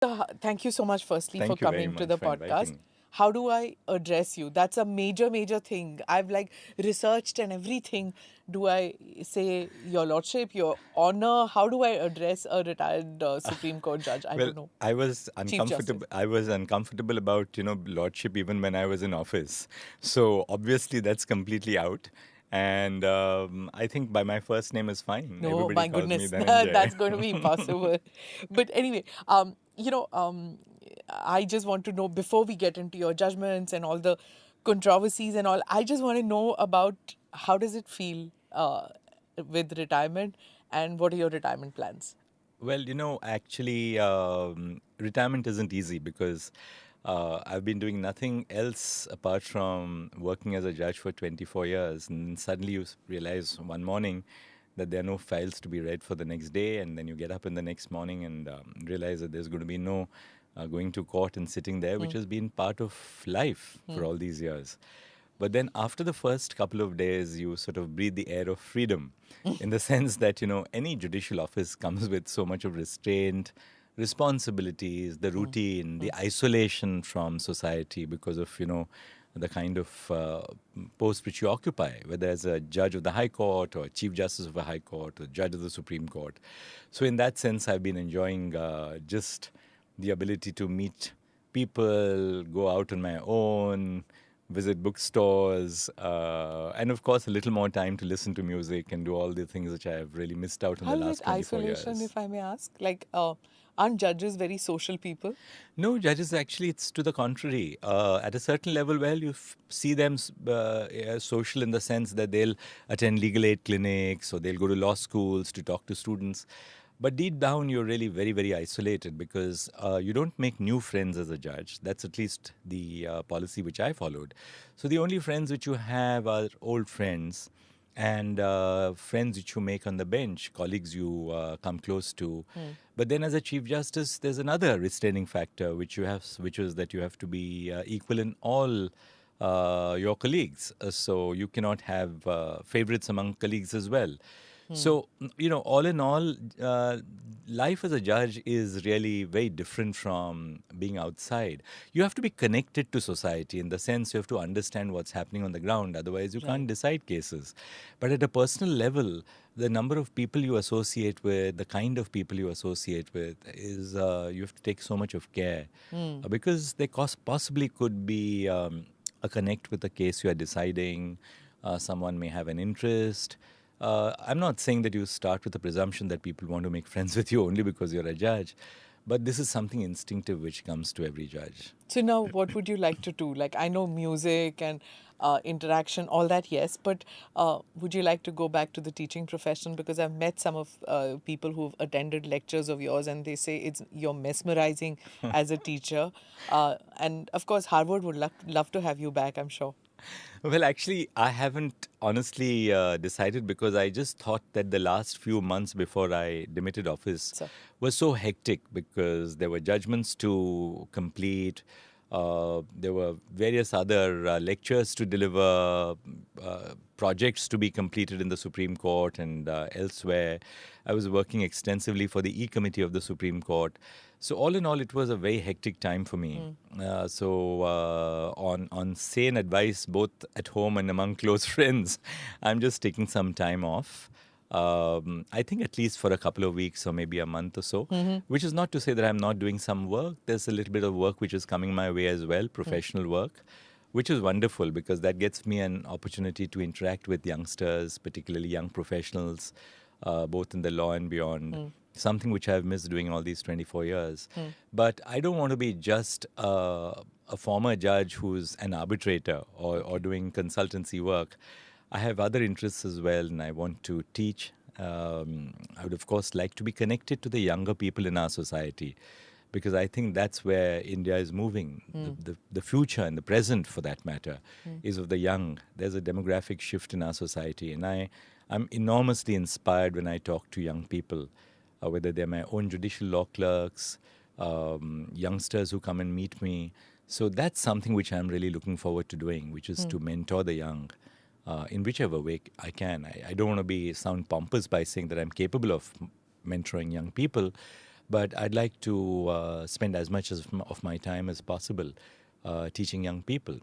Thank you so much, firstly, for Thank you very coming to much the for inviting podcast. me. How do I address you? That's a major, major thing. I've like researched and everything. Do I say your lordship, your honor? How do I address a retired Supreme Court judge? I Well, don't know. I was Chief Justice. uncomfortable. I was uncomfortable about lordship even when I was in office. So obviously that's completely out. And I think by my first name is fine. No, Everybody my calls me goodness, Dhananjay. that's going to be impossible. But anyway, I just want to know before we get into your judgments and all the controversies and all. I just want to know about how does it feel with retirement and what are your retirement plans? Well, actually, retirement isn't easy because I've been doing nothing else apart from working as a judge for 24 years. And suddenly you realize one morning that there are no files to be read for the next day. And then you get up in the next morning and realize that there's going to be no going to court and sitting there, which has been part of life for all these years. But then after the first couple of days, you sort of breathe the air of freedom in the sense that, any judicial office comes with so much of restraint, responsibilities, the routine, the isolation from society because of, the kind of post which you occupy, whether as a judge of the High Court or Chief Justice of the High Court or judge of the Supreme Court. So, in that sense, I've been enjoying just the ability to meet people, go out on my own, visit bookstores, and of course, a little more time to listen to music and do all the things which I have really missed out in How the is it last 24 isolation, years. if I may ask? Like, aren't judges very social people? No, judges, actually, it's to the contrary. At a certain level, well, you see them social in the sense that they'll attend legal aid clinics or they'll go to law schools to talk to students. But deep down, you're really very, very isolated because you don't make new friends as a judge. That's at least the policy which I followed. So the only friends which you have are old friends and friends which you make on the bench, colleagues you come close to. But then, as a chief justice, there's another restraining factor which you have, which is that you have to be equal in all your colleagues. So you cannot have favorites among colleagues as well. So, all in all, life as a judge is really very different from being outside. You have to be connected to society in the sense you have to understand what's happening on the ground. Otherwise, you can't Right. decide cases. But at a personal level, the number of people you associate with, the kind of people you associate with, is you have to take so much of care because they possibly could be a connect with the case you are deciding. Someone may have an interest. I'm not saying that you start with the presumption that people want to make friends with you only because you're a judge, but this is something instinctive which comes to every judge. So now, what would you like to do? Like, I know music and interaction, all that, yes. But would you like to go back to the teaching profession? Because I've met some of people who've attended lectures of yours, and they say you're mesmerizing as a teacher. And of course, Harvard would love to have you back, I'm sure. Well, actually, I haven't honestly decided because I just thought that the last few months before I demitted office So, was so hectic because there were judgments to complete. There were various other lectures to deliver, projects to be completed in the Supreme Court and elsewhere. I was working extensively for the E Committee of the Supreme Court. So all in all, it was a very hectic time for me. On sane advice, both at home and among close friends, I'm just taking some time off. I think at least for a couple of weeks or maybe a month or so, which is not to say that I'm not doing some work. There's a little bit of work which is coming my way as well, professional work, which is wonderful because that gets me an opportunity to interact with youngsters, particularly young professionals, both in the law and beyond. Something which I've missed doing all these 24 years. But I don't want to be just a former judge who's an arbitrator or doing consultancy work. I have other interests as well, and I want to teach. I would, of course, like to be connected to the younger people in our society because I think that's where India is moving. The future and the present, for that matter, is of the young. There's a demographic shift in our society, and I'm enormously inspired when I talk to young people, whether they're my own judicial law clerks, youngsters who come and meet me. So that's something which I'm really looking forward to doing, which is to mentor the young in whichever way I can. I don't want to sound pompous by saying that I'm capable of mentoring young people, But I'd like to spend as much of my time as possible teaching young people.